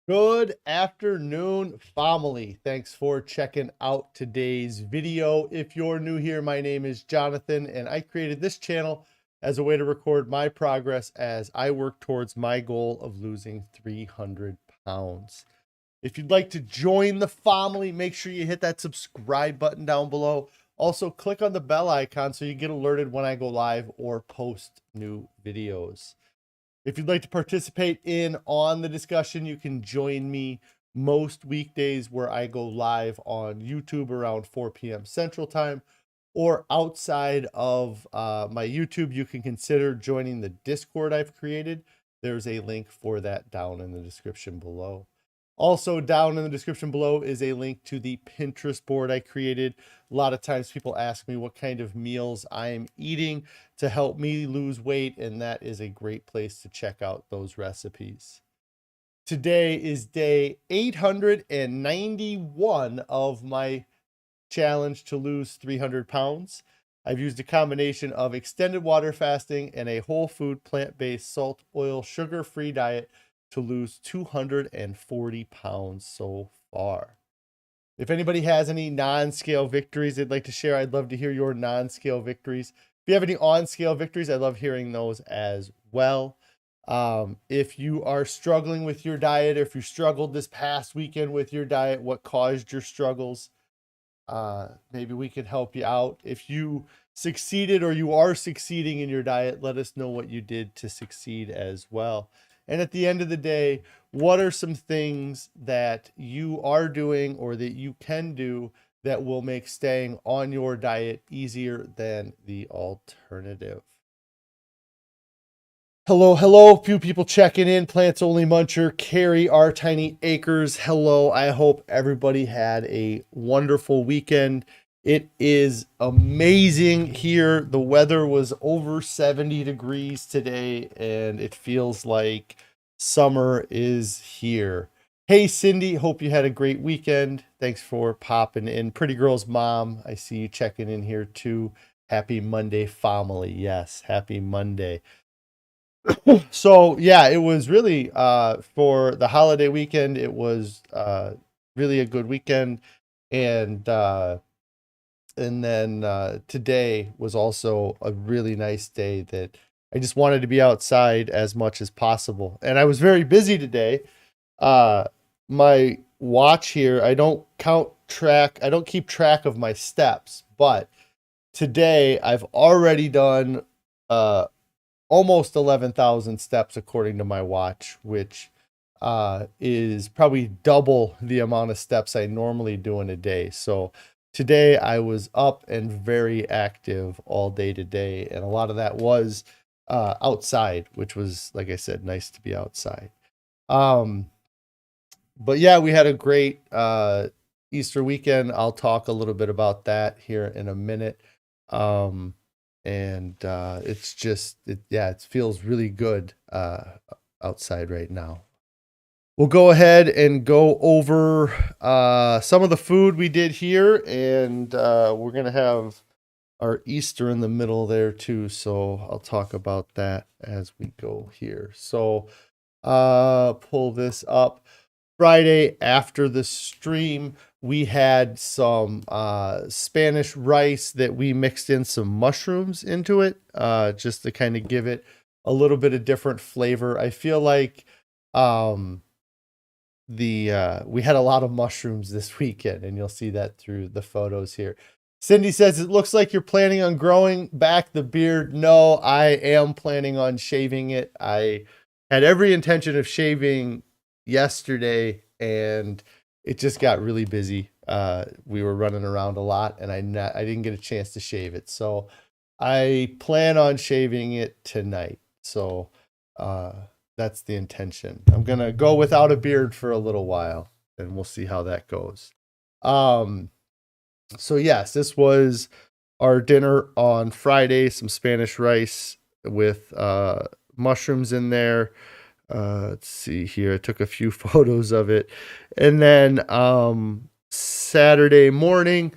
Good afternoon, family. Thanks for checking out today's video. If you're new here, my name is Jonathan, and I created this channel as a way to record my progress as I work towards my goal of losing 300 pounds. If you'd like to join the family, make sure you hit that subscribe button down below. Also, click on the bell icon so you get alerted when I go live or post new videos. If you'd like to participate on the discussion, you can join me most weekdays where I go live on YouTube around 4 p.m. Central Time, or outside of my YouTube, you can consider joining the Discord I've created. There's a link for that down in the description below. Also down in the description below is a link to the Pinterest board I created. A lot of times people ask me what kind of meals I am eating to help me lose weight, and that is a great place to check out those recipes. Today is day 891 of my challenge to lose 300 pounds. I've used a combination of extended water fasting and a whole food, plant-based, salt, oil, sugar-free diet to lose 240 pounds so far. If anybody has any non-scale victories they'd like to share, I'd love to hear your non-scale victories. If you have any on-scale victories, I love hearing those as well. If you are struggling with your diet, or if you struggled this past weekend with your diet, what caused your struggles? Maybe we could help you out. If you succeeded or you are succeeding in your diet, let us know what you did to succeed as well. And at the end of the day, what are some things that you are doing or that you can do that will make staying on your diet easier than the alternative? Hello, few people checking in. Plants Only Muncher, Carrie, Our Tiny Acres. Hello, I hope everybody had a wonderful weekend. It is amazing here. The weather was over 70 degrees today, and it feels like summer is here. Hey, Cindy, hope you had a great weekend. Thanks for popping in. Pretty Girl's mom, I see you checking in here too. Happy Monday, family. Yes, happy Monday. So yeah, it was really for the holiday weekend, it was really a good weekend. And then today was also a really nice day that I just wanted to be outside as much as possible. And I was very busy today. My watch here, I don't keep track of my steps, but today I've already done almost 11,000 steps according to my watch, which is probably double the amount of steps I normally do in a day. So today I was up and very active all day today, and a lot of that was outside, which was, like I said, nice to be outside. But yeah, we had a great Easter weekend. I'll talk a little bit about that here in a minute. And it's just, it feels really good outside right now. We'll go ahead and go over some of the food we did here, and we're going to have our Easter in the middle there too, so I'll talk about that as we go here. So pull this up. Friday after the stream, we had some Spanish rice that we mixed in some mushrooms into it, just to kind of give it a little bit of different flavor. I feel like we had a lot of mushrooms this weekend, and you'll see that through the photos here. Cindy says, it looks like you're planning on growing back the beard. No, I am planning on shaving it. I had every intention of shaving yesterday, and it just got really busy. We were running around a lot, and I didn't get a chance to shave it. So I plan on shaving it tonight. So that's the intention. I'm going to go without a beard for a little while, and we'll see how that goes. So yes, this was our dinner on Friday, some Spanish rice with mushrooms in there. Let's see here. I took a few photos of it. And then Saturday morning,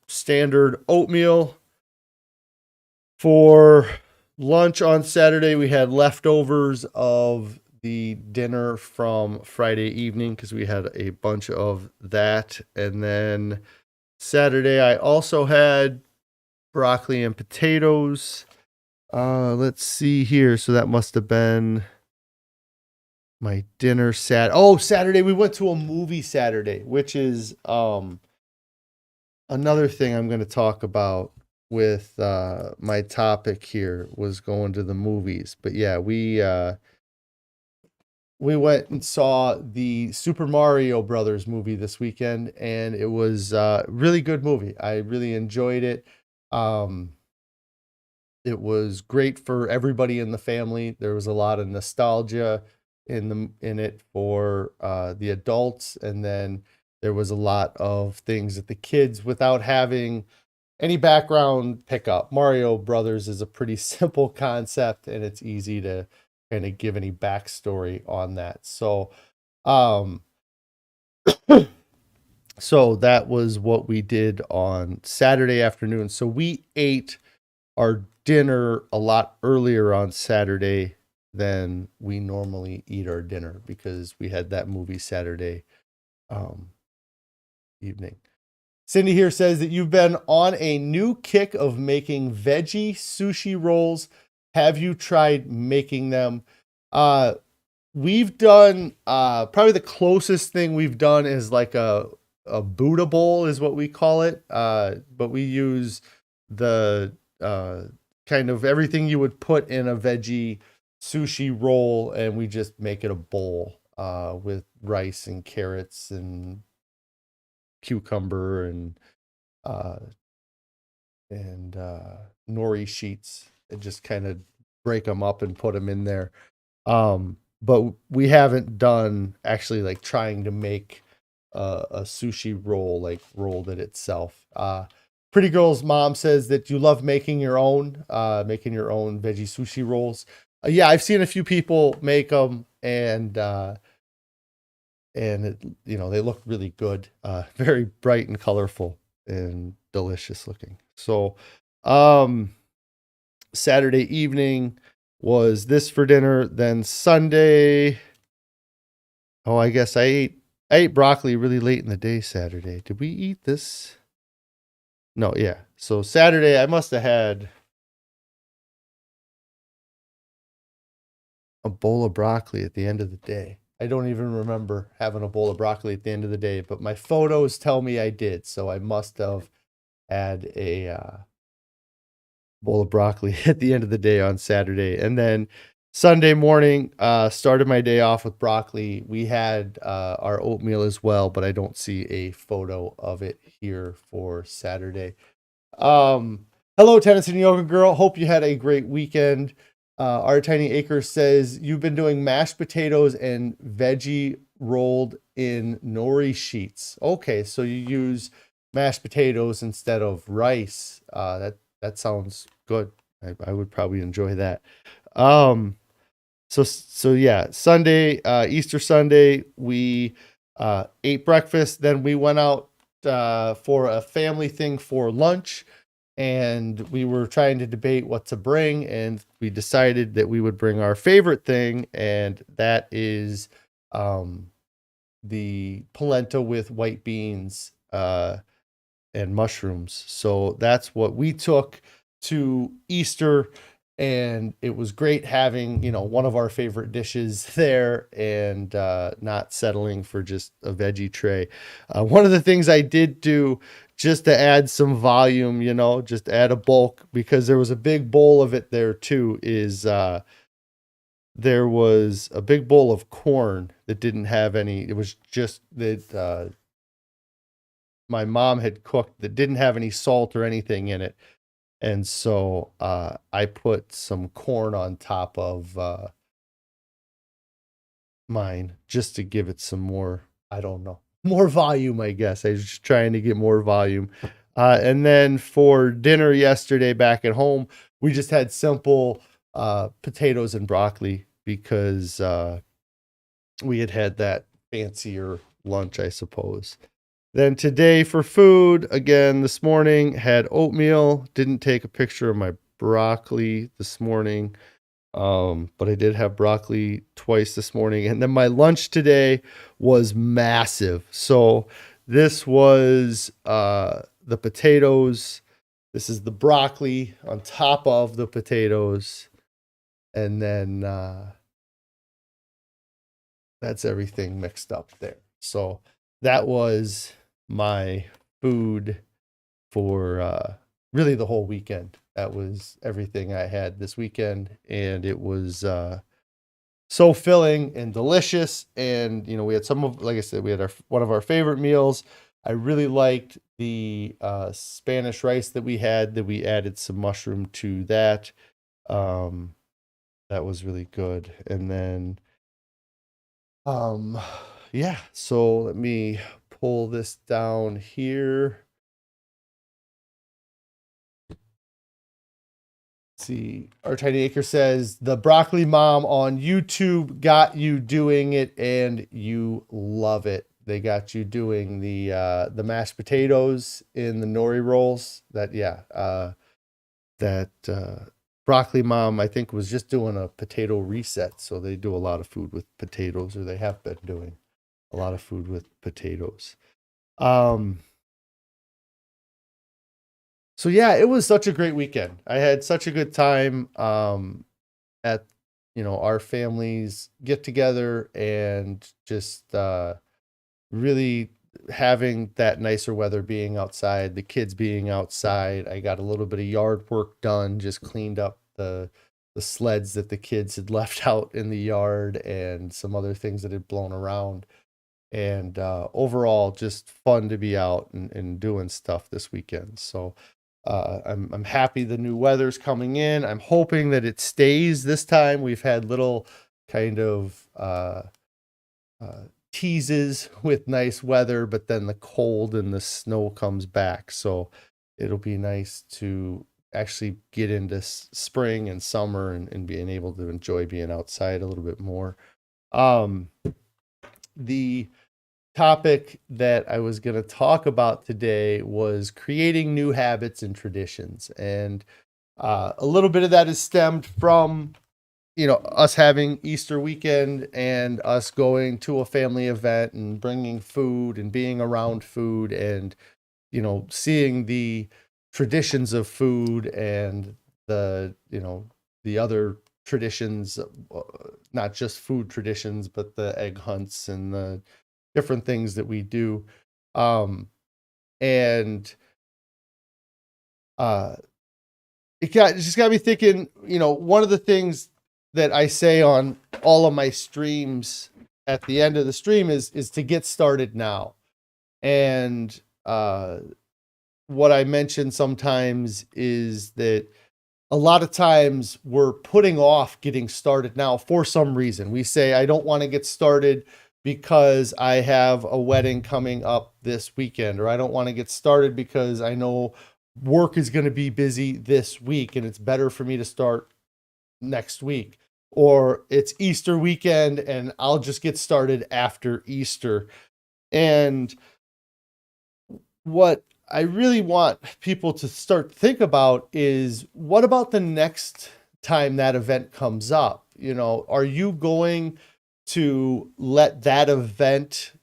standard oatmeal. For lunch on Saturday, we had leftovers of the dinner from Friday evening because we had a bunch of that. And then Saturday, I also had broccoli and potatoes. Let's see here. So that must have been my dinner. Saturday, we went to a movie Saturday, which is another thing I'm going to talk about with my topic here was going to the movies. But yeah, we went and saw the Super Mario Brothers movie this weekend, and it was a really good movie. I really enjoyed it. It was great for everybody in the family. There was a lot of nostalgia in it for the adults, and then there was a lot of things that the kids, without having any background, pick up. Mario Brothers is a pretty simple concept, and it's easy to kind of give any backstory on that. So, so that was what we did on Saturday afternoon. So we ate our dinner a lot earlier on Saturday than we normally eat our dinner because we had that movie Saturday evening. Cindy here says that you've been on a new kick of making veggie sushi rolls. Have you tried making them? We've done probably the closest thing we've done is like a Buddha bowl is what we call it. But we use the kind of everything you would put in a veggie sushi roll, and we just make it a bowl with rice and carrots and cucumber and nori sheets, and just kind of break them up and put them in there. But we haven't done actually like trying to make a sushi roll, like rolled it itself. Pretty Girl's mom says that you love making your own veggie sushi rolls. Yeah, I've seen a few people make them, and it, they look really good, very bright and colorful and delicious looking. So, Saturday evening was this for dinner. Then Sunday, I guess I ate broccoli really late in the day Saturday. Did we eat this? No, yeah. So Saturday, I must have had a bowl of broccoli at the end of the day. I don't even remember having a bowl of broccoli at the end of the day, but my photos tell me I did. So I must have had a bowl of broccoli at the end of the day on Saturday. And then Sunday morning, started my day off with broccoli. We had our oatmeal as well, but I don't see a photo of it here for Saturday. Hello, Tennyson Yoga Girl. Hope you had a great weekend. Our Tiny Acre says you've been doing mashed potatoes and veggie rolled in nori sheets. Okay, so you use mashed potatoes instead of rice. That sounds good. I would probably enjoy that. So yeah, Sunday, Easter Sunday, we ate breakfast. Then we went out for a family thing for lunch. And we were trying to debate what to bring, and we decided that we would bring our favorite thing, and that is the polenta with white beans and mushrooms. So that's what we took to Easter, and it was great having, one of our favorite dishes there, and not settling for just a veggie tray. One of the things I did do, just to add some volume, just add a bulk, because there was a big bowl of it there too, is there was a big bowl of corn that didn't have any, it was just that my mom had cooked that didn't have any salt or anything in it. And so I put some corn on top of mine just to give it some more, I don't know, more volume, I guess. I was just trying to get more volume. And then for dinner yesterday back at home, we just had simple potatoes and broccoli because we had that fancier lunch, I suppose. Then today for food, again, this morning had oatmeal. Didn't take a picture of my broccoli this morning. But I did have broccoli twice this morning. And then my lunch today was massive. So this was the potatoes. This is the broccoli on top of the potatoes. And then that's everything mixed up there. So that was my food for really the whole weekend. That was everything I had this weekend, and it was so filling and delicious. And we had like I said, we had one of our favorite meals. I really liked the Spanish rice that we had. That we added some mushroom to that. That was really good. And then, yeah. So let me pull this down here. See, our tiny acre says the broccoli mom on YouTube got you doing it and you love it. They got you doing the mashed potatoes in the nori rolls. That broccoli mom I think was just doing a potato reset. So they do a lot of food with potatoes, or they have been doing a lot of food with potatoes. So yeah, it was such a great weekend. I had such a good time at our families get together and just really having that nicer weather, being outside, the kids being outside. I got a little bit of yard work done, just cleaned up the sleds that the kids had left out in the yard and some other things that had blown around. And overall, just fun to be out and doing stuff this weekend. So I'm happy the new weather's coming in. I'm hoping that it stays this time. We've had little kind of teases with nice weather, but then the cold and the snow comes back. So it'll be nice to actually get into spring and summer and being able to enjoy being outside a little bit more. The topic that I was going to talk about today was creating new habits and traditions. And a little bit of that is stemmed from, us having Easter weekend and us going to a family event and bringing food and being around food and, seeing the traditions of food and the other traditions, not just food traditions, but the egg hunts and the different things that we do. And it just got me thinking, one of the things that I say on all of my streams at the end of the stream is to get started now. And what I mention sometimes is that a lot of times we're putting off getting started now for some reason. We say, I don't want to get started because I have a wedding coming up this weekend, or I don't want to get started because I know work is going to be busy this week and it's better for me to start next week, or it's Easter weekend and I'll just get started after Easter. And what I really want people to start to think about is, what about the next time that event comes up? Are you going to let that event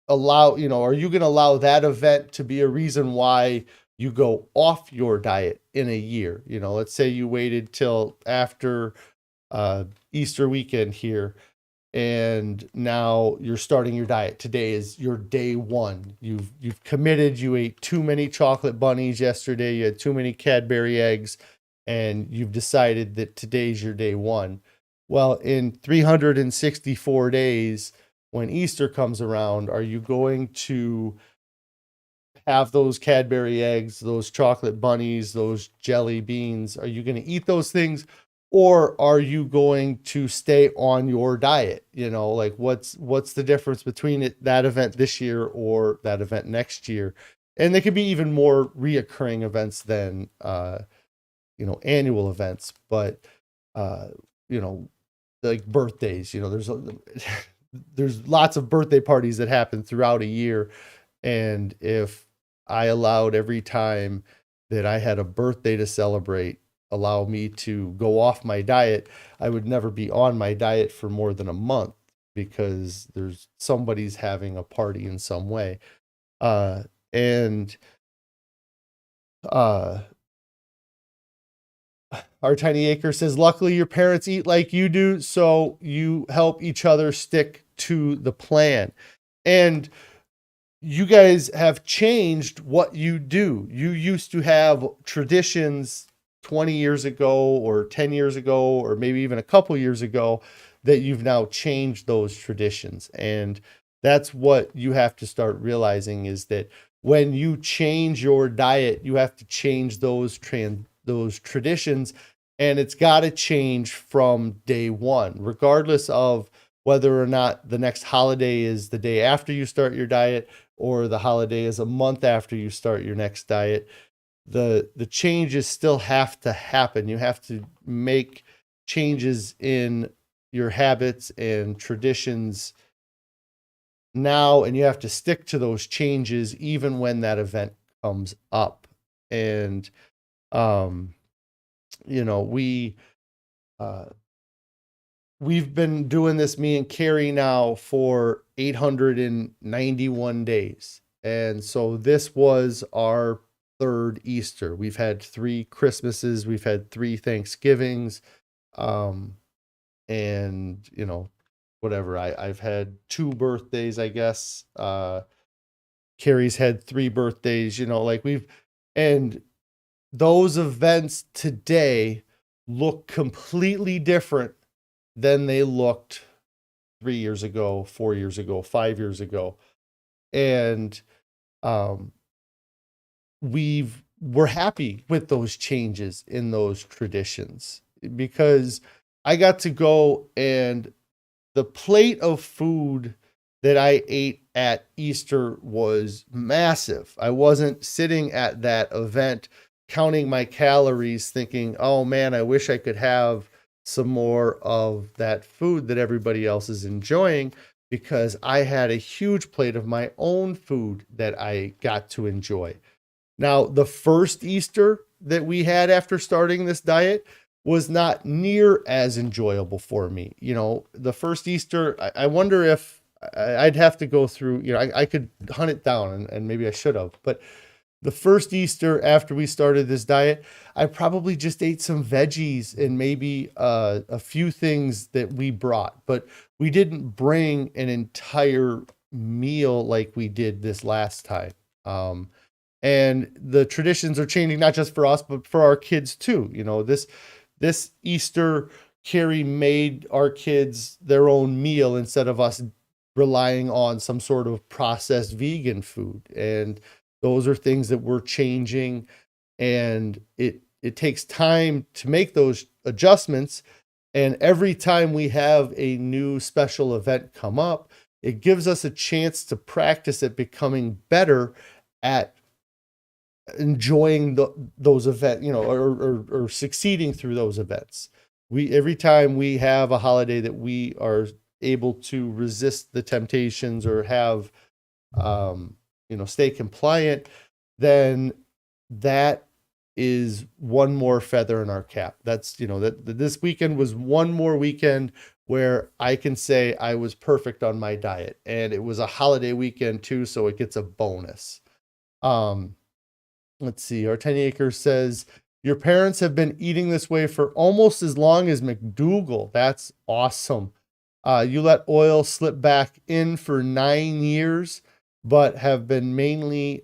are you going to allow that event to be a reason why you go off your diet in a year? Let's say you waited till after Easter weekend here, and now you're starting your diet. Today is your day one. You've committed. You ate too many chocolate bunnies yesterday. You had too many Cadbury eggs, and you've decided that today's your day one. Well, in 364 days, when Easter comes around, are you going to have those Cadbury eggs, those chocolate bunnies, those jelly beans? Are you going to eat those things, or are you going to stay on your diet? Like what's the difference between that event this year or that event next year? And they could be even more reoccurring events than annual events, but like birthdays. There's lots of birthday parties that happen throughout a year. And if I allowed every time that I had a birthday to celebrate allow me to go off my diet, I would never be on my diet for more than a month because there's somebody's having a party in some way. And Our Tiny Acre says, luckily your parents eat like you do, so you help each other stick to the plan. And you guys have changed what you do. You used to have traditions 20 years ago or 10 years ago, or maybe even a couple years ago, that you've now changed those traditions. And that's what you have to start realizing, is that when you change your diet, you have to change those traditions, and it's got to change from day one, regardless of whether or not the next holiday is the day after you start your diet or the holiday is a month after you start your next diet. The changes still have to happen. You have to make changes in your habits and traditions now, and you have to stick to those changes even when that event comes up. And we've been doing this, me and Carrie, now for 891 days. And so this was our third Easter. We've had 3 Christmases, we've had 3 Thanksgivings, and whatever. I've had 2 birthdays, I guess. Carrie's had 3 birthdays, and those events today look completely different than they looked 3 years ago, 4 years ago, 5 years ago. And we're happy with those changes in those traditions, because I got to go, and the plate of food that I ate at Easter was massive. I wasn't sitting at that event counting my calories thinking, oh man, I wish I could have some more of that food that everybody else is enjoying, because I had a huge plate of my own food that I got to enjoy. Now, the first Easter that we had after starting this diet was not near as enjoyable for me. The first Easter, I wonder if I'd have to go through, I could hunt it down, and maybe I should have, but the first Easter after we started this diet, I probably just ate some veggies and maybe a few things that we brought, but we didn't bring an entire meal like we did this last time. And the traditions are changing, not just for us, but for our kids too. This Easter, Carrie made our kids their own meal instead of us relying on some sort of processed vegan food. And those are things that we're changing, and it takes time to make those adjustments. And every time we have a new special event come up, it gives us a chance to practice at becoming better at enjoying those events, or succeeding through those events. Every time we have a holiday that we are able to resist the temptations or have, stay compliant, then that is one more feather in our cap. That's, that this weekend was one more weekend where I can say I was perfect on my diet, and it was a holiday weekend too, so it gets a bonus. Let's see. Our 10 Acre says, your parents have been eating this way for almost as long as McDougall. That's awesome. You let oil slip back in for 9 years, but have been mainly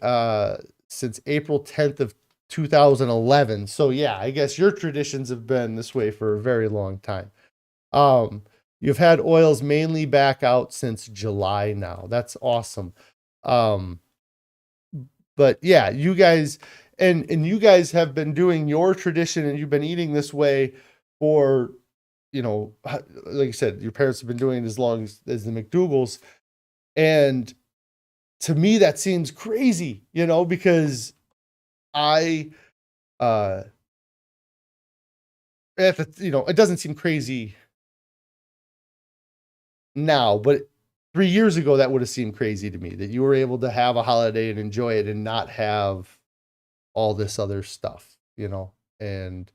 since April 10th of 2011. So yeah, I guess your traditions have been this way for a very long time. You've had oils mainly back out since July now. That's awesome. But yeah, you guys, and you guys have been doing your tradition, and you've been eating this way for, like I said, your parents have been doing it as long as the McDougalls. And to me, that seems crazy, because it doesn't seem crazy now, but 3 years ago, that would have seemed crazy to me, that you were able to have a holiday and enjoy it and not have all this other stuff, and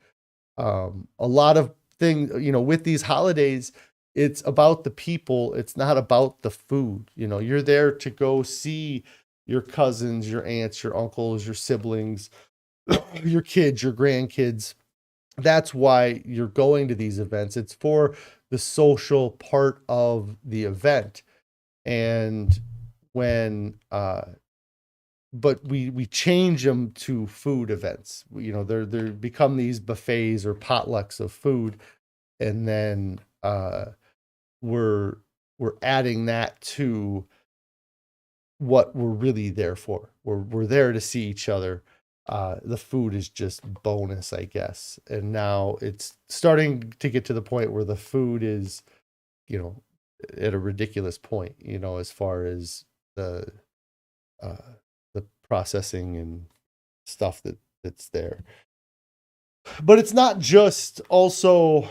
A lot of things, with these holidays, it's about the people. It's not about the food. You're there to go see your cousins, your aunts, your uncles, your siblings, your kids, your grandkids. That's why you're going to these events. It's for the social part of the event. And when but we change them to food events. They're become these buffets or potlucks of food, and then we're we're adding that to what we're really there for. We're there to see each other. The food is just bonus, I guess. And now it's starting to get to the point where the food is, you know, at a ridiculous point, as far as the uh, the processing and stuff that's there. But it's not just also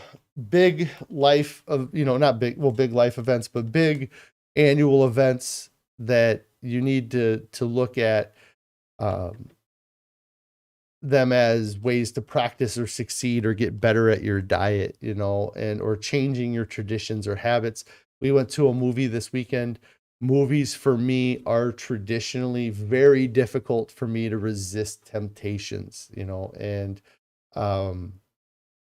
big life of, not big, well, big life events, but big annual events that you need to look at um, them as ways to practice or succeed or get better at your diet, and or changing your traditions or habits. We went to a movie this weekend. Movies for me are traditionally very difficult for me to resist temptations, and um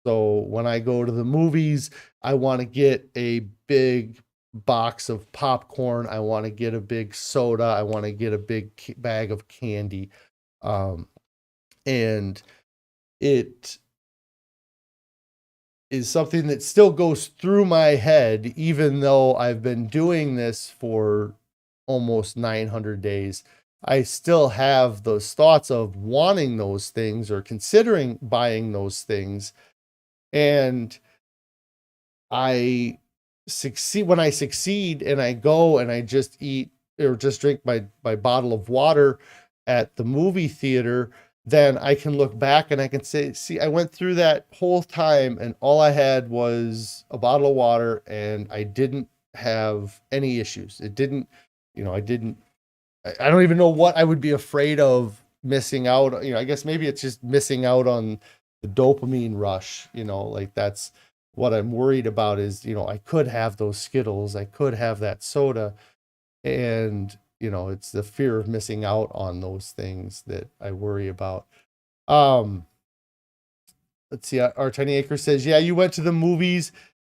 so when I go to the movies, I want to get a big box of popcorn. I want to get a big soda. I want to get a big bag of candy. Um, and it is something that still goes through my head, even though I've been doing this for almost 900 days. I still have those thoughts of wanting those things or considering buying those things. And I succeed when I succeed and I go and I just eat or just drink my bottle of water at the movie theater, then I can look back and I can say, see, I went through that whole time and all I had was a bottle of water and I didn't have any issues. It didn't, I didn't, I don't even know what I would be afraid of missing out. I guess maybe it's just missing out on the dopamine rush, like that's what I'm worried about is, I could have those Skittles, I could have that soda, and, it's the fear of missing out on those things that I worry about. Um, let's see, our Tiny Acre says, yeah, you went to the movies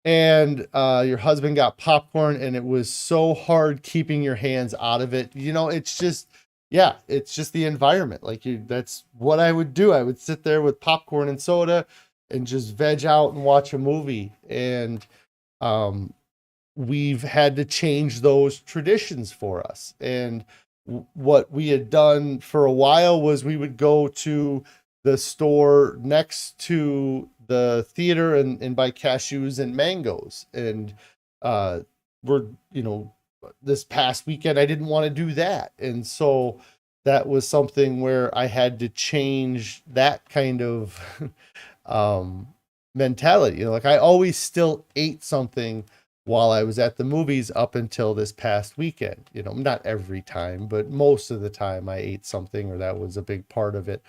and your husband got popcorn and it was so hard keeping your hands out of it. It's just, yeah, it's just the environment. Like that's what I would do. I would sit there with popcorn and soda and just veg out and watch a movie. And um, we've had to change those traditions for us. And what we had done for a while was we would go to the store next to the theater and buy cashews and mangoes. And we're, this past weekend, I didn't want to do that. And so that was something where I had to change that kind of mentality. Like I always still ate something while I was at the movies up until this past weekend. Not every time, but most of the time I ate something or that was a big part of it.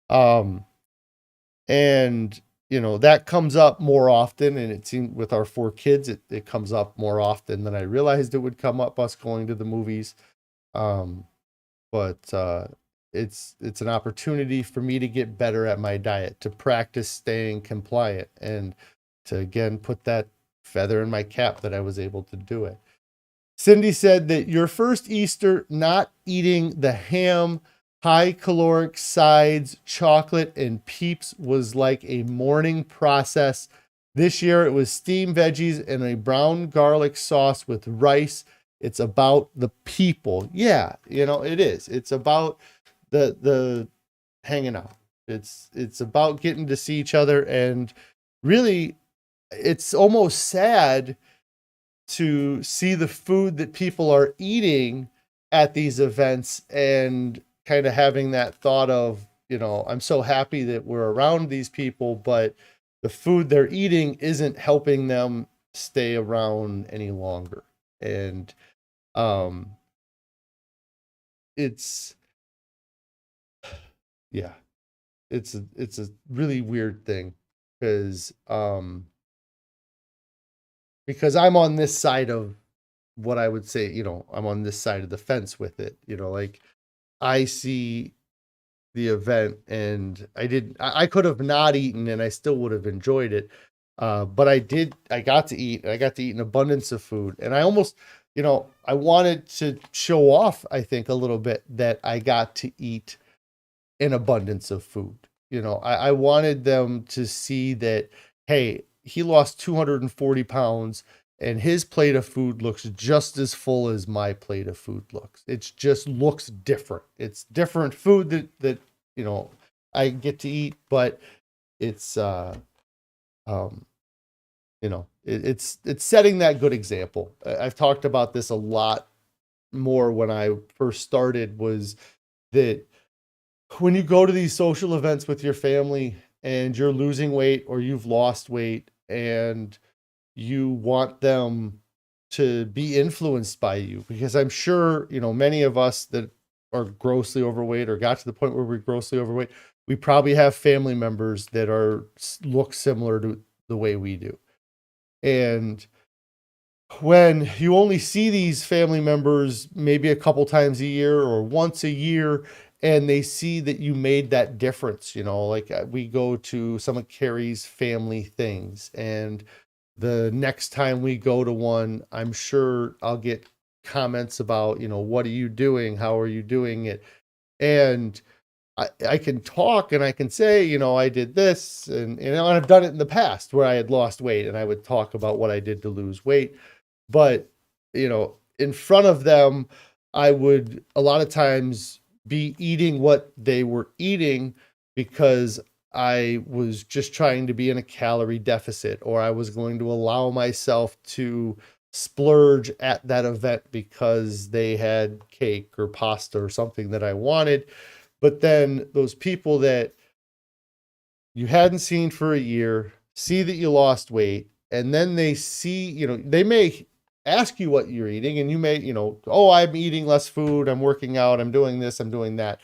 Um, and that comes up more often, and it seemed with our 4 kids, it comes up more often than I realized it would come up, us going to the movies. Um, but it's an opportunity for me to get better at my diet, to practice staying compliant, and to again put that feather in my cap that I was able to do it. Cindy said that your first Easter not eating the ham, high caloric sides, chocolate, and Peeps was like a morning process. This year it was steamed veggies and a brown garlic sauce with rice. It's about the people. Yeah, it is. It's about the hanging out. It's about getting to see each other, and really it's almost sad to see the food that people are eating at these events and kind of having that thought of, I'm so happy that we're around these people, but the food they're eating isn't helping them stay around any longer. And um it's yeah, it's a really weird thing. because I'm on this side of what I would say, I'm on this side of the fence with it. Like I see the event and I could have not eaten and I still would have enjoyed it. But I got to eat, I got to eat an abundance of food. And I almost, I wanted to show off, I think, a little bit that I got to eat an abundance of food. I wanted them to see that, hey, he lost 240 pounds and his plate of food looks just as full as my plate of food looks. It just looks different. It's different food that I get to eat, but it's it's setting that good example. I've talked about this a lot more when I first started, was that when you go to these social events with your family and you're losing weight or you've lost weight and you want them to be influenced by you, because I'm sure, many of us that are grossly overweight or got to the point where we're grossly overweight, we probably have family members that look similar to the way we do. And when you only see these family members maybe a couple times a year or once a year, and they see that you made that difference, like we go to some of Carrie's family things, and the next time we go to one, I'm sure I'll get comments about, what are you doing? How are you doing it? And I can talk and I can say, I did this, and I've done it in the past where I had lost weight and I would talk about what I did to lose weight. But, in front of them, I would a lot of times be eating what they were eating because I was just trying to be in a calorie deficit, or I was going to allow myself to splurge at that event because they had cake or pasta or something that I wanted. But then those people that you hadn't seen for a year see that you lost weight, and then they see, they may ask you what you're eating, and you may, oh, I'm eating less food, I'm working out, I'm doing this, I'm doing that.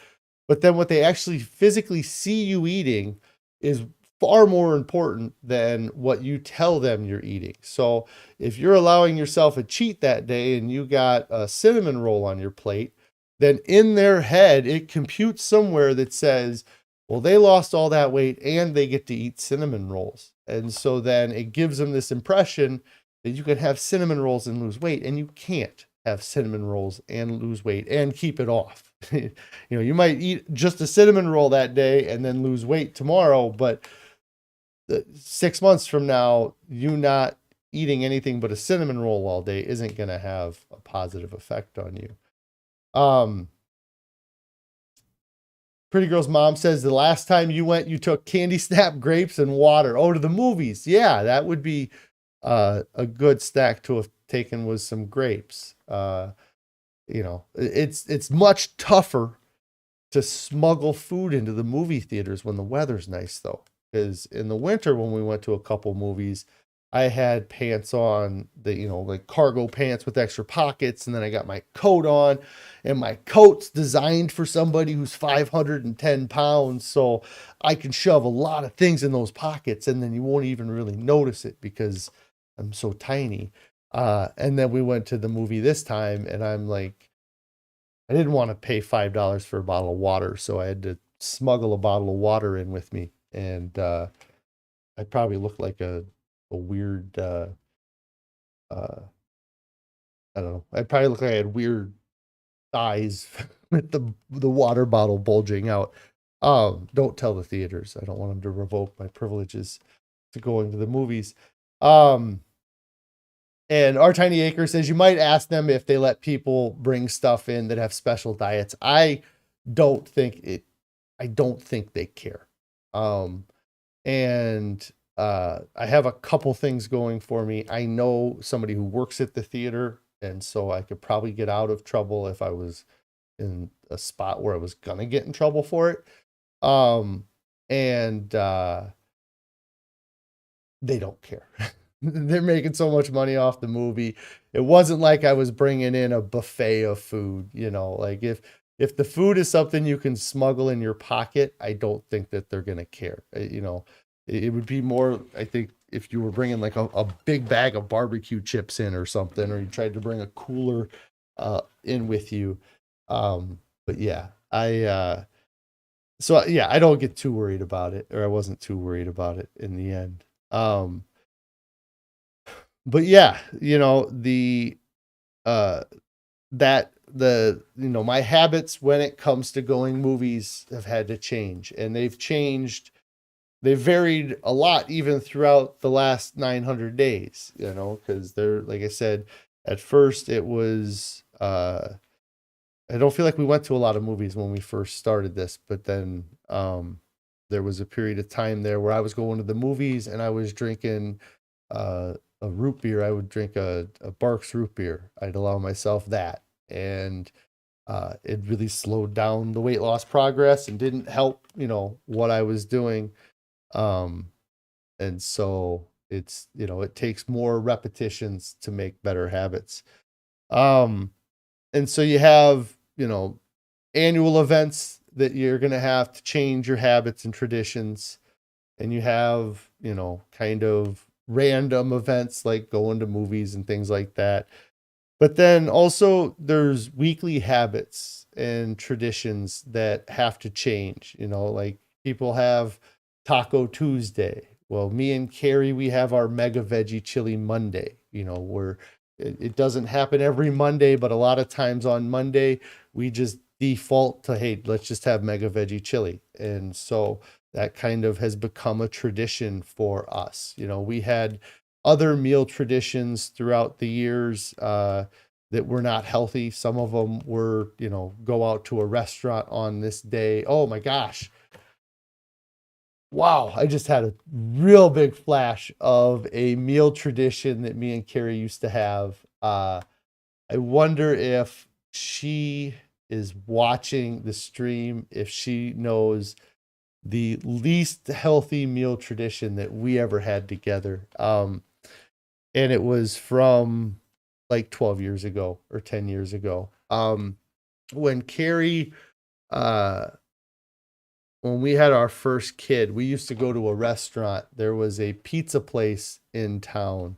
But then what they actually physically see you eating is far more important than what you tell them you're eating. So if you're allowing yourself a cheat that day and you got a cinnamon roll on your plate, then in their head, it computes somewhere that says, well, they lost all that weight and they get to eat cinnamon rolls. And so then it gives them this impression that you can have cinnamon rolls and lose weight, and you can't have cinnamon rolls and lose weight and keep it off. You might eat just a cinnamon roll that day and then lose weight tomorrow, but 6 months from now, you not eating anything but a cinnamon roll all day isn't going to have a positive effect on you. Pretty Girl's mom says the last time you went, you took candy snap, grapes, and water. Oh, to the movies. Yeah, that would be a good snack to have taken, was some grapes. It's much tougher to smuggle food into the movie theaters when the weather's nice, though. Because in the winter, when we went to a couple movies, I had pants on like cargo pants with extra pockets. And then I got my coat on, and my coat's designed for somebody who's 510 pounds. So I can shove a lot of things in those pockets, and then you won't even really notice it because I'm so tiny. And then we went to the movie this time, and I'm like, I didn't want to pay $5 for a bottle of water. So I had to smuggle a bottle of water in with me. And I probably looked like a weird, I don't know. I probably looked like I had weird thighs with the water bottle bulging out. Don't tell the theaters. I don't want them to revoke my privileges to going to the movies. And Our Tiny Acre says you might ask them if they let people bring stuff in that have special diets. I don't think they care. And I have a couple things going for me. I know somebody who works at the theater, and so I could probably get out of trouble if I was in a spot where I was gonna get in trouble for it. And they don't care. They're making so much money off the movie. It wasn't like I was bringing in a buffet of food, like if the food is something you can smuggle in your pocket, I don't think that they're going to care. It would be more, I think, if you were bringing like a big bag of barbecue chips in or something, or you tried to bring a cooler in with you. But yeah, so yeah, I don't get too worried about it, or I wasn't too worried about it in the end. But yeah, uh my habits when it comes to going movies have had to change, and they've varied a lot even throughout the last 900 days, because they're, like I said, at first it was, I don't feel like we went to a lot of movies when we first started this, but then there was a period of time there where I was going to the movies and I was drinking a root beer. I would drink a Barks root beer. I'd allow myself that. And it really slowed down the weight loss progress and didn't help, what I was doing. And so it takes more repetitions to make better habits. And so you have, annual events that you're going to have to change your habits and traditions. And you have, kind of random events like going to movies and things like that. But then also there's weekly habits and traditions that have to change, like people have Taco Tuesday. Well, me and Carrie, we have our Mega Veggie Chili Monday, where it doesn't happen every Monday, but a lot of times on Monday, we just default to, hey, let's just have Mega Veggie Chili. And so that kind of has become a tradition for us. We had other meal traditions throughout the years that were not healthy. Some of them were, go out to a restaurant on this day. Oh my gosh. Wow, I just had a real big flash of a meal tradition that me and Carrie used to have. I wonder if she is watching the stream, if she knows the least healthy meal tradition that we ever had together. And it was from like 12 years ago or 10 years ago. When Carrie, when we had our first kid, we used to go to a restaurant. There was a pizza place in town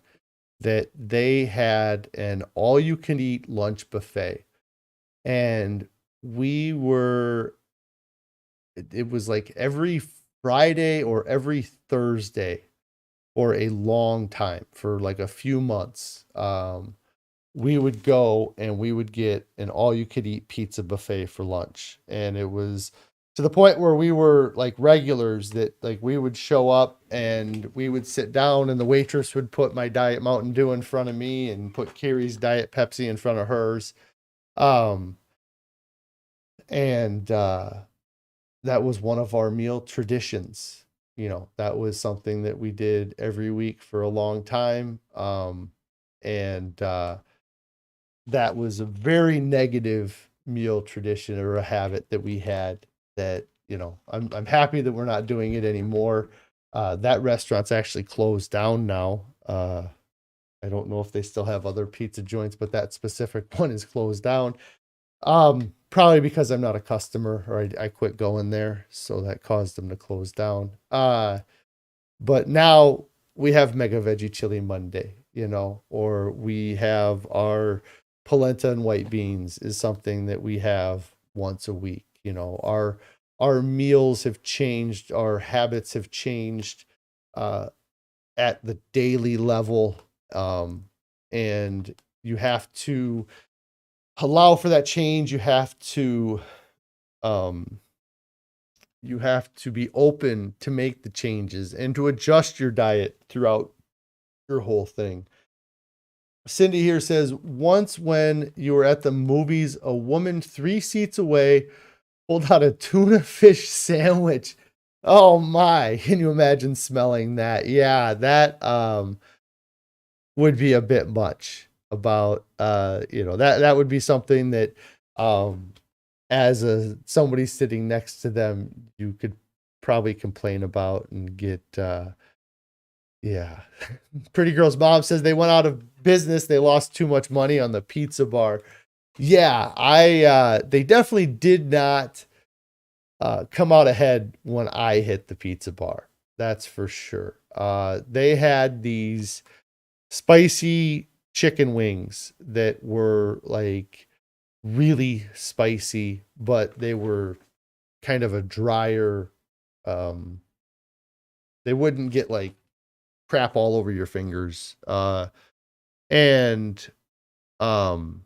that they had an all you can eat lunch buffet. And it was like every Friday or every Thursday for a long time, for like a few months. We would go and we would get an all you could eat pizza buffet for lunch. And it was to the point where we were like regulars, that like we would show up and we would sit down and the waitress would put my Diet Mountain Dew in front of me and put Carrie's Diet Pepsi in front of hers. And that was one of our meal traditions. That was something that we did every week for a long time. And that was a very negative meal tradition or a habit that we had that, I'm happy that we're not doing it anymore. That restaurant's actually closed down now. I don't know if they still have other pizza joints, but that specific one is closed down. Probably because I'm not a customer, or I quit going there. So that caused them to close down. But now we have Mega Veggie Chili Monday, or we have our polenta and white beans is something that we have once a week. Our meals have changed, our habits have changed at the daily level. And you have to allow for that change. You have to be open to make the changes and to adjust your diet throughout your whole thing. Cindy here says, once when you were at the movies, a woman 3 seats away pulled out a tuna fish sandwich. Oh my, can you imagine smelling that? Yeah, that would be a bit much. About that would be something that as somebody sitting next to them, you could probably complain about and get yeah. Pretty Girl's mom says they went out of business. They lost too much money on the pizza bar. Yeah, they definitely did not come out ahead when I hit the pizza bar. That's for sure. They had these spicy chicken wings that were like really spicy, but they were kind of a drier, um, they wouldn't get like crap all over your fingers. And um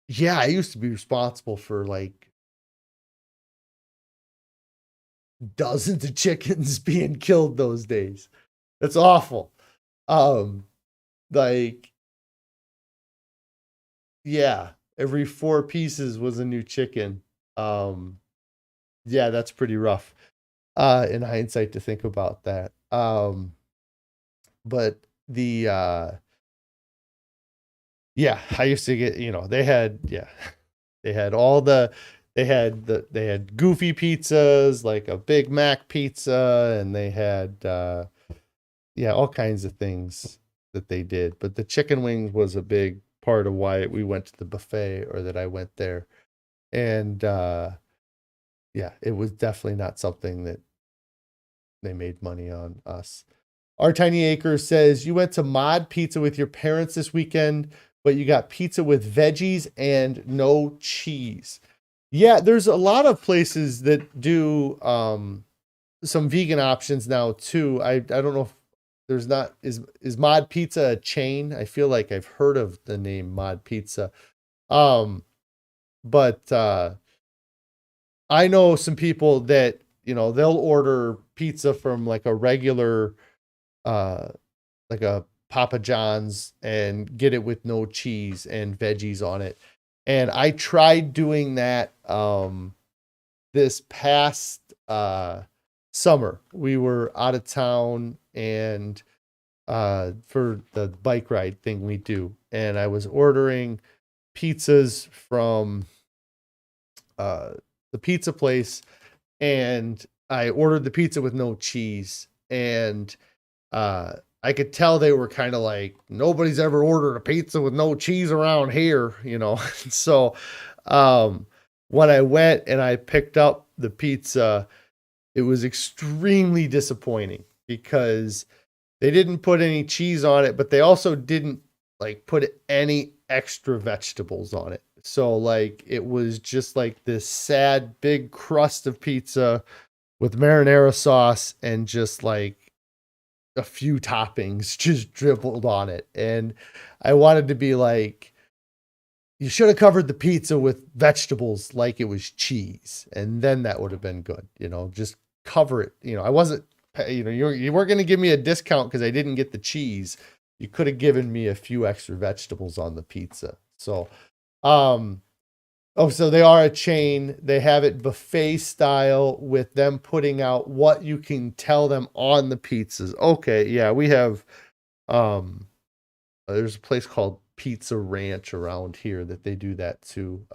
yeah, I used to be responsible for like dozens of chickens being killed those days. That's awful. Um like yeah, every 4 pieces was a new chicken. Um yeah, that's pretty rough. In hindsight to think about that. But the yeah, I used to get, they had, yeah, they had all they had goofy pizzas, like a Big Mac pizza, and they had, yeah, all kinds of things that they did. But the chicken wings was a big part of why we went to the buffet, or that I went there. And, yeah, it was definitely not something that they made money on us. Our Tiny Acre says, you went to Mod Pizza with your parents this weekend, but you got pizza with veggies and no cheese. Yeah, there's a lot of places that do some vegan options now too. I don't know if there's not is Mod Pizza a chain? I feel like I've heard of the name Mod Pizza. Um but I know some people that, they'll order pizza from like a regular uh like a Papa John's and get it with no cheese and veggies on it. And I tried doing that this past summer. We were out of town and for the bike ride thing we do. And I was ordering pizzas from the pizza place, and I ordered the pizza with no cheese. And I could tell they were kind of like, nobody's ever ordered a pizza with no cheese around here, So, when I went and I picked up the pizza, it was extremely disappointing because they didn't put any cheese on it, but they also didn't like put any extra vegetables on it. So like it was just like this sad big crust of pizza with marinara sauce and just like a few toppings just dribbled on it. And I wanted to be like, you should have covered the pizza with vegetables like it was cheese. And then that would have been good. Just cover it. I wasn't, you weren't going to give me a discount because I didn't get the cheese. You could have given me a few extra vegetables on the pizza. So, so they are a chain. They have it buffet style with them putting out what you can tell them on the pizzas. Okay, yeah, we have there's a place called Pizza Ranch around here that they do that too.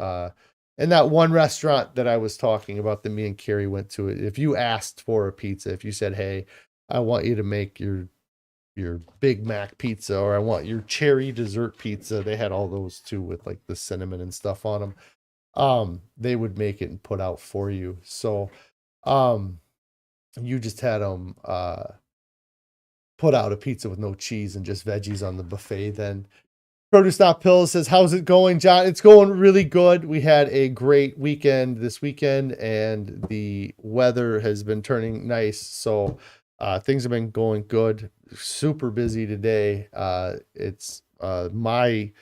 And that one restaurant that I was talking about that me and Carrie went to, if you asked for a pizza, if you said, "Hey, I want you to make your Big Mac pizza," or "I want your cherry dessert pizza," they had all those too with like the cinnamon and stuff on them. They would make it and put out for you. So, you just had them put out a pizza with no cheese and just veggies on the buffet. Then Produce Not Pills says, how's it going, John? It's going really good. We had a great weekend this weekend, and the weather has been turning nice. So things have been going good. Super busy today. It's my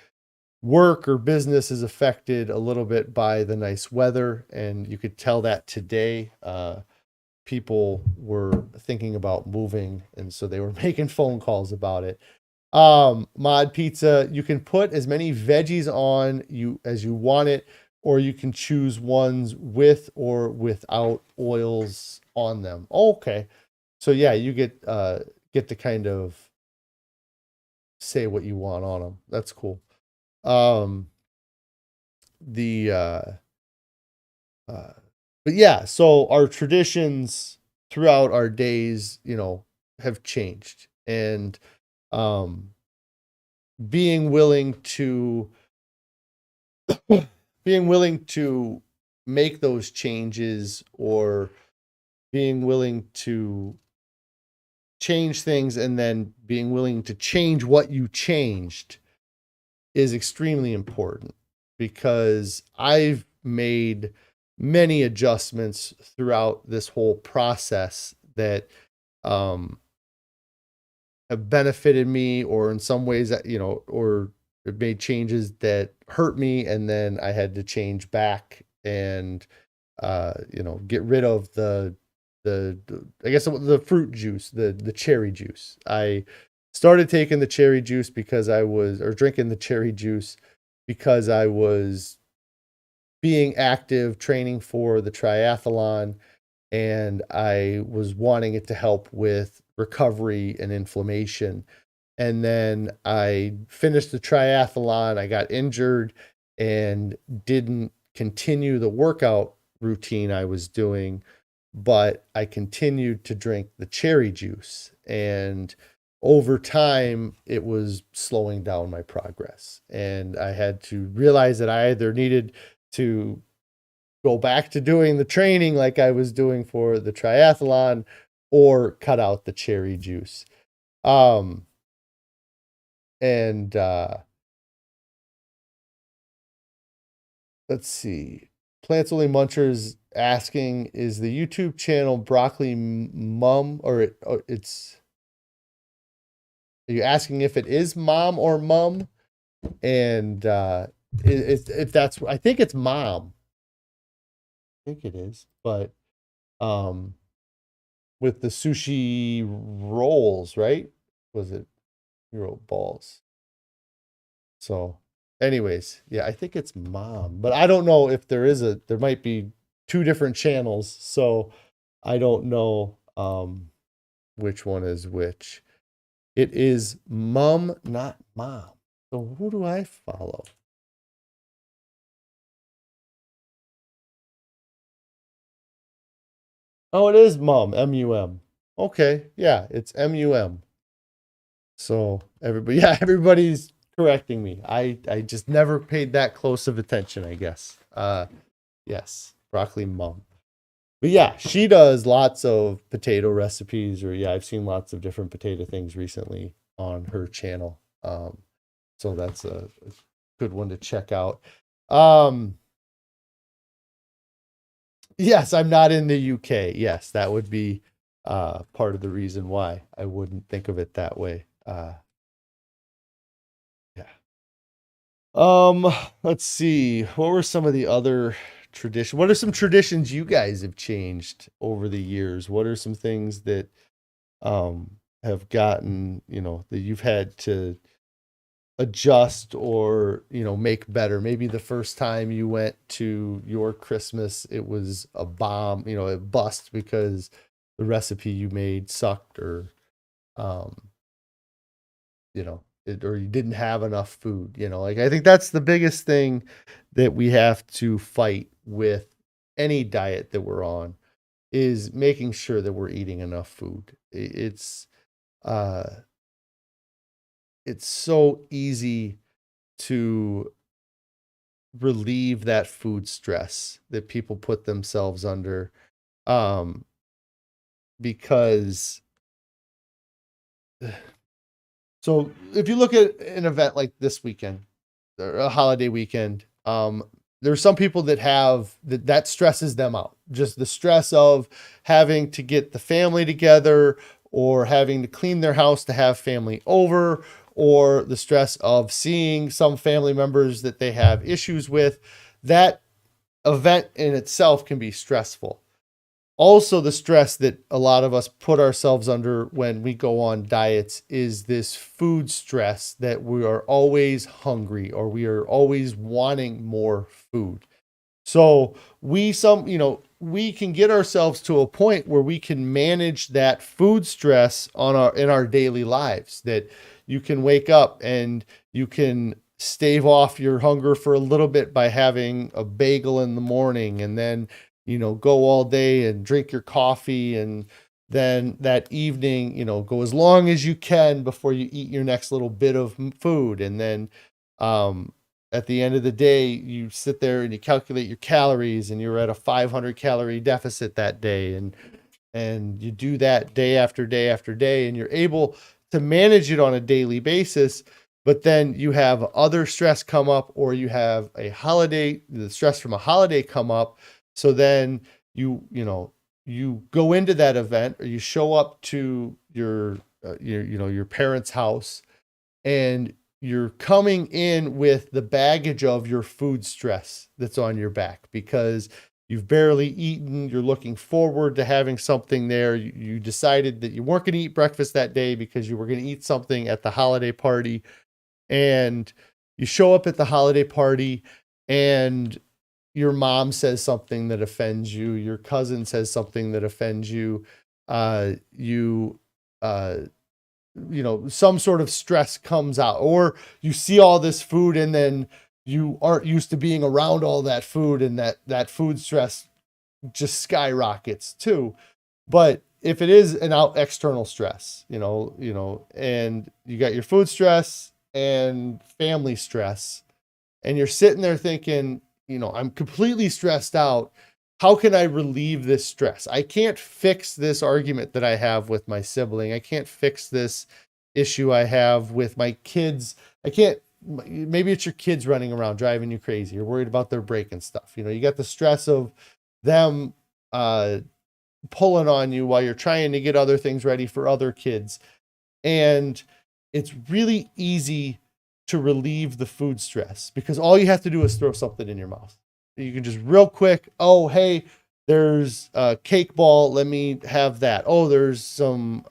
work or business is affected a little bit by the nice weather, and you could tell that today. People were thinking about moving, and so they were making phone calls about it. Mod Pizza, you can put as many veggies on you as you want it, or you can choose ones with or without oils on them. Okay. So yeah, you get to kind of say what you want on them. That's cool. The but yeah, so our traditions throughout our days, have changed. And being willing to being willing to make those changes, or being willing to change things and then being willing to change what you changed is extremely important, because I've made many adjustments throughout this whole process that have benefited me, or in some ways that, or it made changes that hurt me, and then I had to change back and get rid of the I guess the fruit juice, the cherry juice. I started taking the cherry juice because or drinking the cherry juice because I was being active training for the triathlon, and I was wanting it to help with recovery and inflammation. And then I finished the triathlon, I got injured and didn't continue the workout routine I was doing, but I continued to drink the cherry juice. And over time, it was slowing down my progress. And I had to realize that I either needed to go back to doing the training like I was doing for the triathlon, or cut out the cherry juice. And let's see. Plants Only Munchers asking, is the YouTube channel Broccoli Mum, or it's, are you asking if it is mom or mum? And if that's, I think it's mom. I think it is, but with the sushi rolls, right? Was it Euro balls? So anyways, yeah, I think it's mom, but I don't know if there might be two different channels. So I don't know which one is which. It is mum, not mom. So who do I follow? Oh, it is mum, M-U-M. Okay, yeah, it's M-U-M. So everybody's correcting me. I just never paid that close of attention, I guess. Yes, broccoli mum. But yeah, she does lots of potato recipes, or I've seen lots of different potato things recently on her channel. So that's a good one to check out. Yes, I'm not in the UK. Yes, that would be part of the reason why I wouldn't think of it that way. Yeah. Let's see. What were some of the other traditions? What are some traditions you guys have changed over the years? What are some things that have gotten, that you've had to adjust or, make better? Maybe the first time you went to your Christmas, it was a bomb, it bust because the recipe you made sucked, or or you didn't have enough food. Like, I think that's the biggest thing that we have to fight with any diet that we're on, is making sure that we're eating enough food. Uh it's so easy to relieve that food stress that people put themselves under, because so if you look at an event like this weekend, or a holiday weekend, there's some people that have that stresses them out. Just the stress of having to get the family together, or having to clean their house to have family over, or the stress of seeing some family members that they have issues with. That event in itself can be stressful. Also, the stress that a lot of us put ourselves under when we go on diets is this food stress, that we are always hungry, or we are always wanting more food. So we can get ourselves to a point where we can manage that food stress in our daily lives, that you can wake up and you can stave off your hunger for a little bit by having a bagel in the morning, and then go all day and drink your coffee, and then that evening, go as long as you can before you eat your next little bit of food. And then at the end of the day, you sit there and you calculate your calories, and you're at a 500 calorie deficit that day. And And you do that day after day after day, and you're able to manage it on a daily basis. But then you have other stress come up, or you have the stress from a holiday come up. So then you go into that event, or you show up to your parents' house, and you're coming in with the baggage of your food stress that's on your back because you've barely eaten. You're looking forward to having something there. You decided that you weren't going to eat breakfast that day because you were going to eat something at the holiday party. And you show up at the holiday party, and your mom says something that offends you. Your cousin says something that offends you. Uh, you, uh, some sort of stress comes out, or you see all this food, and then you aren't used to being around all that food, and that food stress just skyrockets too. But if it is an external stress, and you got your food stress and family stress, and you're sitting there thinking, I'm completely stressed out. How can I relieve this stress? I can't fix this argument that I have with my sibling. I can't fix this issue I have with my kids. Maybe it's your kids running around driving you crazy. You're worried about their breaking stuff. You got the stress of them pulling on you while you're trying to get other things ready for other kids. And it's really easy to relieve the food stress because all you have to do is throw something in your mouth. You can just real quick, oh, hey, there's a cake ball. Let me have that. Oh, there's some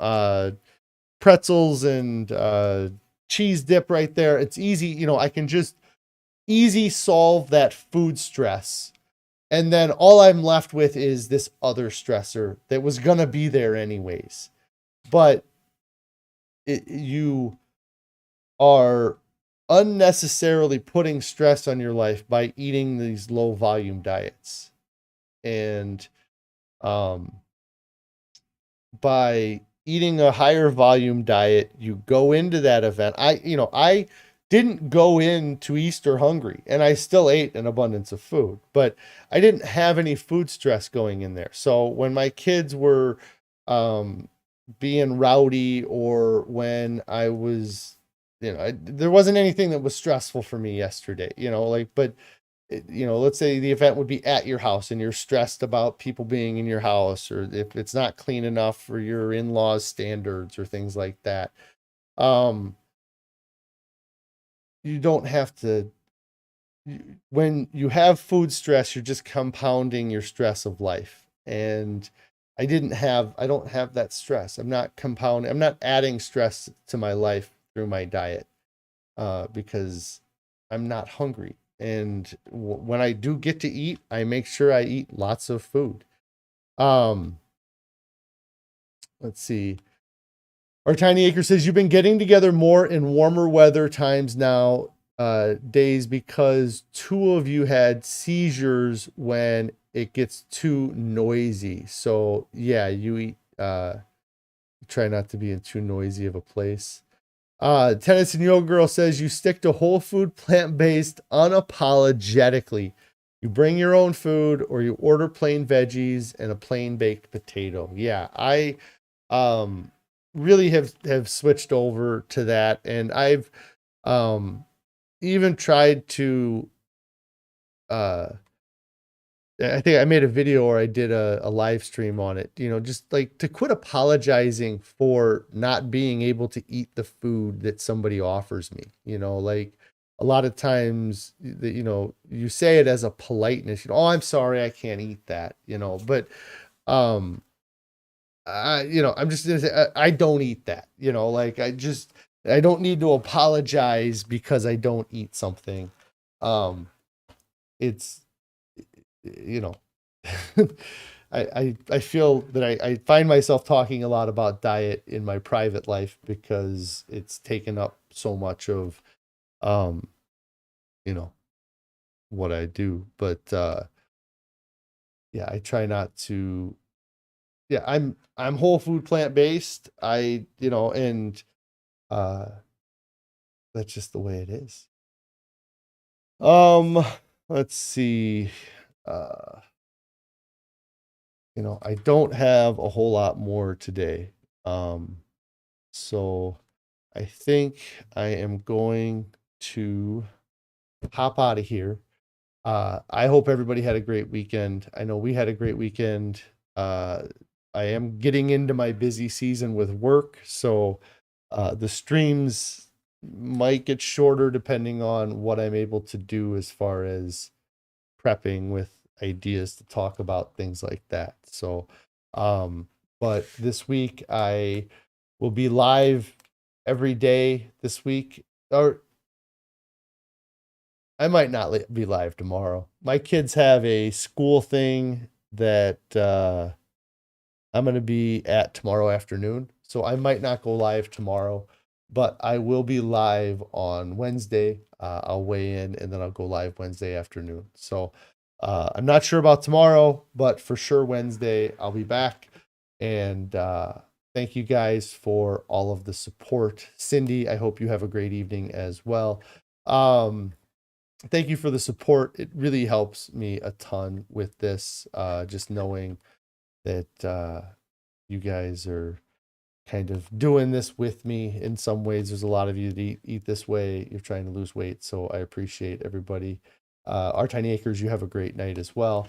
pretzels and cheese dip right there. It's easy. I can just easy solve that food stress. And then all I'm left with is this other stressor that was going to be there anyways. But you are unnecessarily putting stress on your life by eating these low volume diets. And by eating a higher volume diet, you go into that event. I didn't go into Easter hungry, and I still ate an abundance of food, but I didn't have any food stress going in there. So when my kids were being rowdy, or when I was, there wasn't anything that was stressful for me yesterday, but let's say the event would be at your house and you're stressed about people being in your house, or if it's not clean enough for your in-laws standards or things like that. You don't have to, when you have food stress, you're just compounding your stress of life. And I don't have that stress. I'm not adding stress to my life through my diet, because I'm not hungry. And when I do get to eat, I make sure I eat lots of food. Let's see. Our Tiny Acre says, you've been getting together more in warmer weather times now, days, because two of you had seizures when it gets too noisy. So yeah, you eat, try not to be in too noisy of a place. Tennis and Yoga Girl says, you stick to whole food, plant-based, unapologetically. You bring your own food, or you order plain veggies and a plain baked potato. Yeah, I really have switched over to that. And I've even tried to, I think I made a video, or I did a live stream on it, just like to quit apologizing for not being able to eat the food that somebody offers me. Like a lot of times, you say it as a politeness, oh, I'm sorry, I can't eat that, but, I'm just gonna say, I don't eat that, like I don't need to apologize because I don't eat something. It's, you know, I feel that I find myself talking a lot about diet in my private life because it's taken up so much of, um, what I do. But, yeah, I try not to, yeah, I'm whole food, plant-based. And, uh, that's just the way it is. Let's see. Uh, I don't have a whole lot more today. So I think I am going to hop out of here. I hope everybody had a great weekend. I know we had a great weekend. I am getting into my busy season with work, so the streams might get shorter depending on what I'm able to do as far as prepping with ideas to talk about things like that. So, but this week I will be live every day this week, or I might not be live tomorrow. My kids have a school thing that I'm going to be at tomorrow afternoon. So I might not go live tomorrow, but I will be live on Wednesday. I'll weigh in and then I'll go live Wednesday afternoon. So I'm not sure about tomorrow, but for sure Wednesday I'll be back. And thank you guys for all of the support. Cindy, I hope you have a great evening as well. Thank you for the support. It really helps me a ton with this, just knowing that you guys are kind of doing this with me in some ways. There's a lot of you that eat this way. You're trying to lose weight. So I appreciate everybody. Our Tiny Acres, you have a great night as well.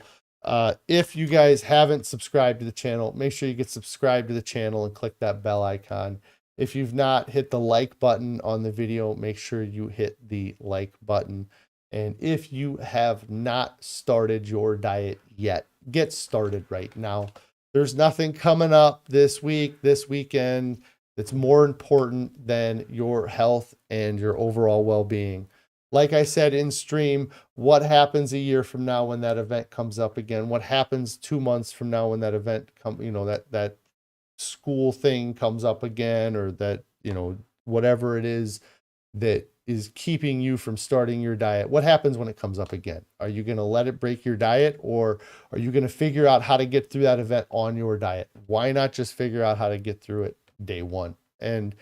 If you guys haven't subscribed to the channel, make sure you get subscribed to the channel and click that bell icon. If you've not hit the like button on the video, make sure you hit the like button. And if you have not started your diet yet, get started right now. There's nothing coming up this week, this weekend, that's more important than your health and your overall well-being. Like I said in stream, what happens a year from now when that event comes up again? What happens 2 months from now when that event that school thing comes up again, or that, whatever it is that is keeping you from starting your diet? What happens when it comes up again? Are you going to let it break your diet, or are you going to figure out how to get through that event on your diet? Why not just figure out how to get through it day one? And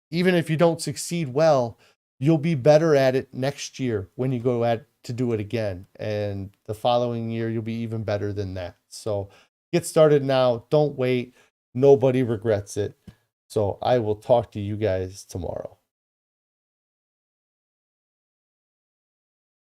even if you don't succeed well, you'll be better at it next year when you go to do it again. And the following year, you'll be even better than that. So get started now. Don't wait. Nobody regrets it. So I will talk to you guys tomorrow.